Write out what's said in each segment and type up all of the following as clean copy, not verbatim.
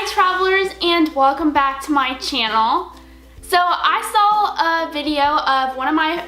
travelers, and welcome back to my channel. So I saw a video of one of my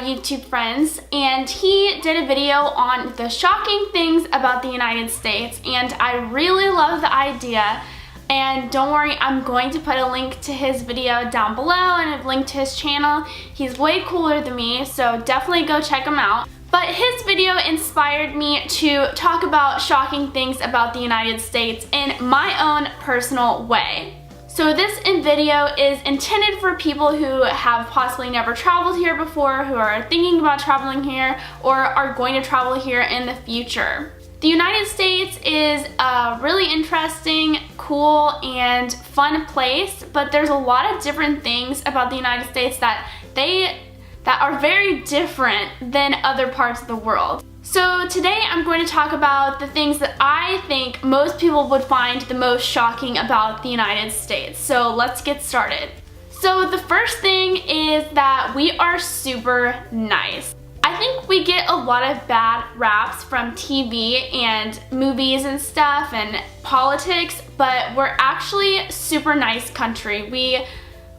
YouTube friends, and he did a video on the shocking things about the United States, and I really love the idea. And don't worry, I'm going to put a link to his video down below and a link to his channel. He's way cooler than me, so definitely go check him out. But his video inspired me to talk about shocking things about the United States in my own personal way. So this video is intended for people who have possibly never traveled here before, who are thinking about traveling here, or are going to travel here in the future. The United States is a really interesting, cool, and fun place, but there's a lot of different things about the United States that are very different than other parts of the world. So today I'm going to talk about the things that I think most people would find the most shocking about the United States. So let's get started. So the first thing is that we are super nice. I think we get a lot of bad raps from TV and movies and stuff and politics, but we're actually a super nice country. We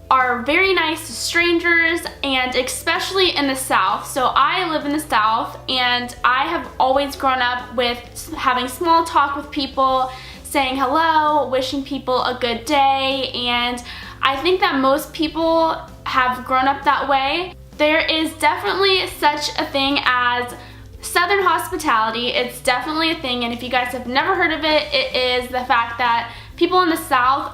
are very nice to strangers, and especially in the South. So I live in the South, and I have always grown up with having small talk with people, saying hello, wishing people a good day, and I think that most people have grown up that way. There is definitely such a thing as Southern hospitality. It's definitely a thing, and if you guys have never heard of it, it is the fact that people in the South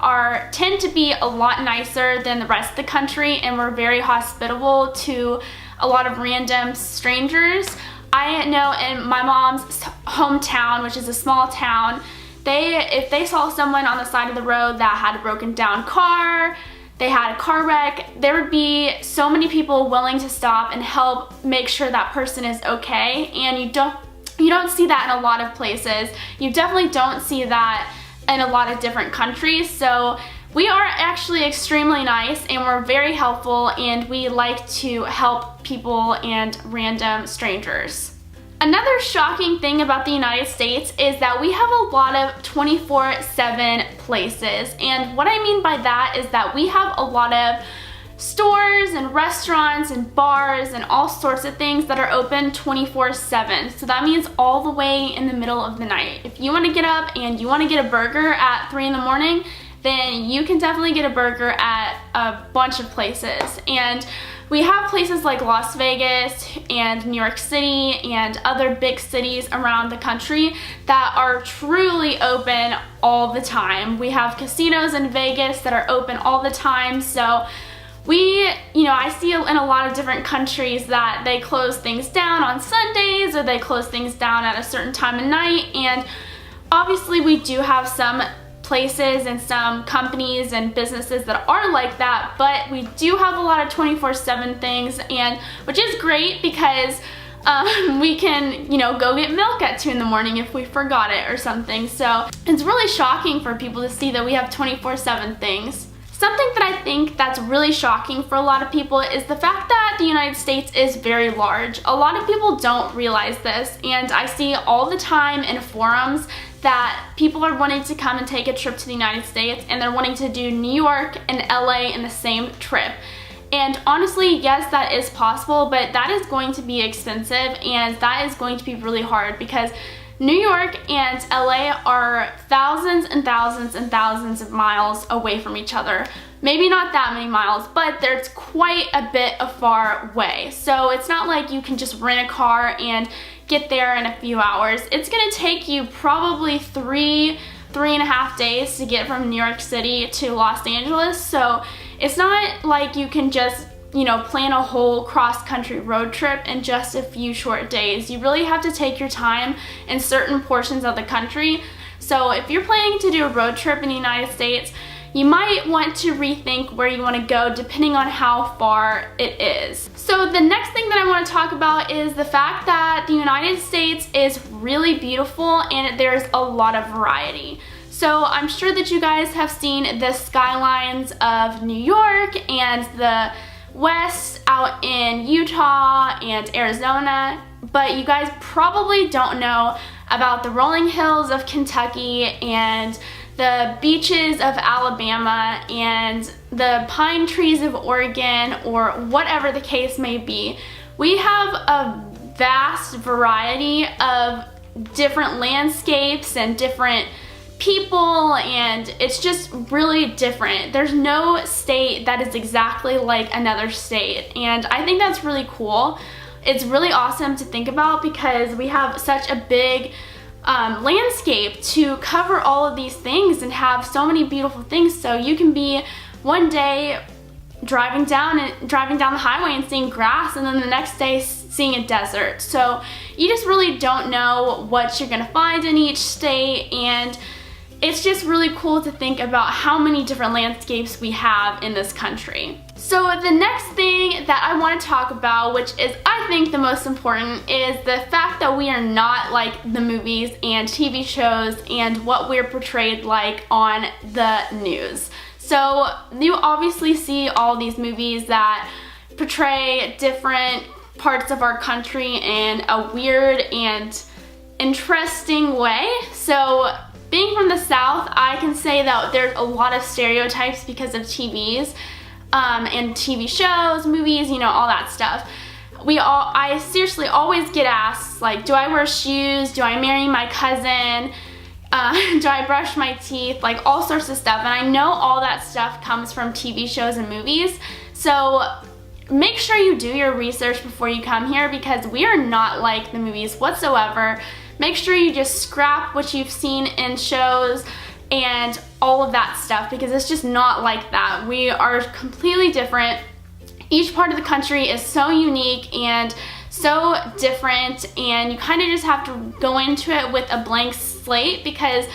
tend to be a lot nicer than the rest of the country, and we're very hospitable to a lot of random strangers. I know in my mom's hometown, which is a small town, if they saw someone on the side of the road that had a broken down car, they had a car wreck, there would be so many people willing to stop and help make sure that person is okay, and you don't see that in a lot of places. You definitely don't see that in a lot of different countries. So we are actually extremely nice, and we're very helpful, and we like to help people and random strangers. Another shocking thing about the United States is that we have a lot of 24/7 places, and what I mean by that is that we have a lot of stores and restaurants and bars and all sorts of things that are open 24/7. So that means all the way in the middle of the night. If you want to get up and you want to get a burger at 3 in the morning, then you can definitely get a burger at a bunch of places. And we have places like Las Vegas and New York City and other big cities around the country that are truly open all the time. We have casinos in Vegas that are open all the time. So I see in a lot of different countries that they close things down on Sundays, or they close things down at a certain time of night, and obviously we do have some places and some companies and businesses that are like that, but we do have a lot of 24/7 things, and which is great because we can, go get milk at 2 in the morning if we forgot it or something. So it's really shocking for people to see that we have 24/7 things. Something that I think that's really shocking for a lot of people is the fact that the United States is very large. A lot of people don't realize this, and I see all the time in forums that people are wanting to come and take a trip to the United States, and they're wanting to do New York and LA in the same trip. And honestly, yes, that is possible, but that is going to be expensive, and that is going to be really hard because New York and LA are thousands and thousands and thousands of miles away from each other. Maybe not that many miles, but there's quite a bit of far way. So it's not like you can just rent a car and get there in a few hours. It's gonna take you probably three and a half days to get from New York City to Los Angeles. So it's not like you can just plan a whole cross-country road trip in just a few short days. You really have to take your time in certain portions of the country. So if you're planning to do a road trip in the United States, you might want to rethink where you want to go depending on how far it is. So the next thing that I want to talk about is the fact that the United States is really beautiful, and there's a lot of variety. So I'm sure that you guys have seen the skylines of New York and the west out in Utah and Arizona, but you guys probably don't know about the rolling hills of Kentucky and the beaches of Alabama and the pine trees of Oregon, or whatever the case may be. We have a vast variety of different landscapes and different people, and it's just really different. There's no state that is exactly like another state, and I think that's really cool. It's really awesome to think about because we have such a big landscape to cover all of these things and have so many beautiful things. So you can be one day driving down the highway and seeing grass, and then the next day seeing a desert. So you just really don't know what you're gonna find in each state, and it's just really cool to think about how many different landscapes we have in this country. So the next thing that I want to talk about, which is I think the most important, is the fact that we are not like the movies and TV shows and what we're portrayed like on the news. So you obviously see all these movies that portray different parts of our country in a weird and interesting way. So being from the South, I can say that there's a lot of stereotypes because of TVs and TV shows, movies, you know, all that stuff. I seriously always get asked, like, do I wear shoes? Do I marry my cousin? Do I brush my teeth? Like, all sorts of stuff. And I know all that stuff comes from TV shows and movies. So make sure you do your research before you come here, because we are not like the movies whatsoever. Make sure you just scrap what you've seen in shows and all of that stuff, because it's just not like that. We are completely different. Each part of the country is so unique and so different, and you kind of just have to go into it with a blank slate, because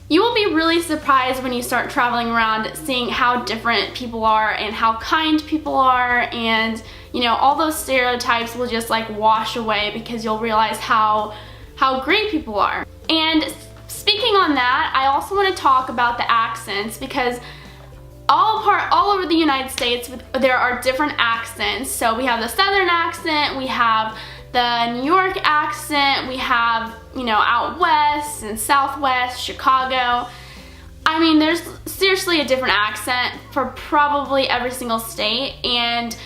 you will be really surprised when you start traveling around seeing how different people are and how kind people are, and you know, all those stereotypes will just like wash away because you'll realize how great people are. And speaking on that, I also want to talk about the accents, because all over the United States there are different accents. So we have the Southern accent, we have the New York accent, we have, you know, out west and Southwest, Chicago. I mean, there's seriously a different accent for probably every single state, and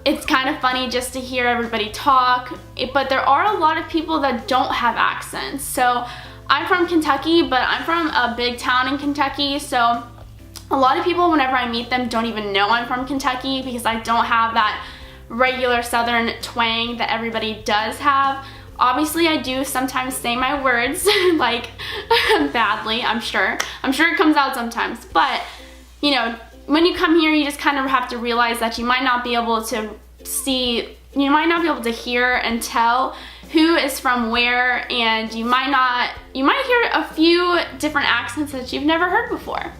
it's kind of funny just to hear everybody talk, but there are a lot of people that don't have accents. So I'm from Kentucky, but I'm from a big town in Kentucky, so a lot of people, whenever I meet them, don't even know I'm from Kentucky, because I don't have that regular Southern twang that everybody does have. Obviously, I do sometimes say my words like badly, I'm sure it comes out sometimes, but you know, when you come here, you just kind of have to realize that you might not be able to hear and tell who is from where, and you might hear a few different accents that you've never heard before.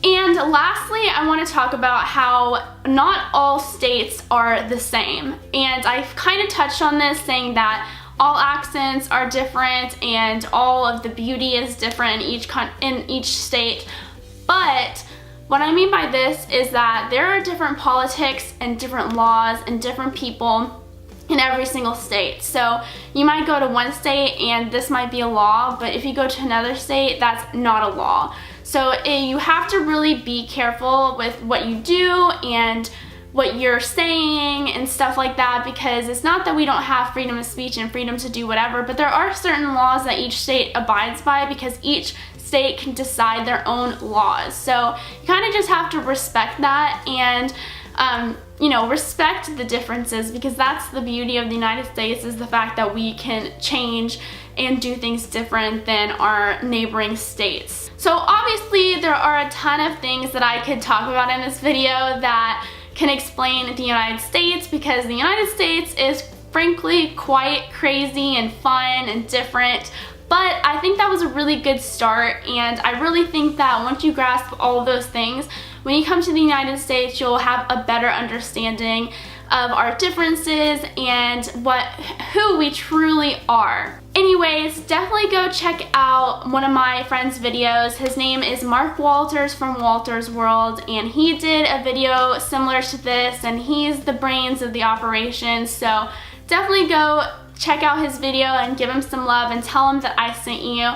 And lastly, I want to talk about how not all states are the same. And I've kind of touched on this, saying that all accents are different and all of the beauty is different in each state. But what I mean by this is that there are different politics and different laws and different people in every single state. So you might go to one state and this might be a law, but if you go to another state, that's not a law. So you have to really be careful with what you do and what you're saying and stuff like that, because it's not that we don't have freedom of speech and freedom to do whatever, but there are certain laws that each state abides by, because each state can decide their own laws. So you kind of just have to respect that and you know, respect the differences, because that's the beauty of the United States, is the fact that we can change and do things different than our neighboring states. So obviously there are a ton of things that I could talk about in this video that can explain the United States, because the United States is frankly quite crazy and fun and different. But I think that was a really good start, and I really think that once you grasp all of those things, when you come to the United States, you'll have a better understanding of our differences and who we truly are. Anyways, definitely go check out one of my friend's videos. His name is Mark Wolters from Wolters World, and he did a video similar to this, and he's the brains of the operation. So definitely go check out his video and give him some love and tell him that I sent you.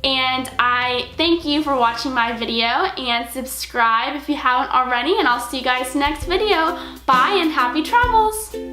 And I thank you for watching my video, and subscribe if you haven't already, and I'll see you guys next video. Bye and happy travels!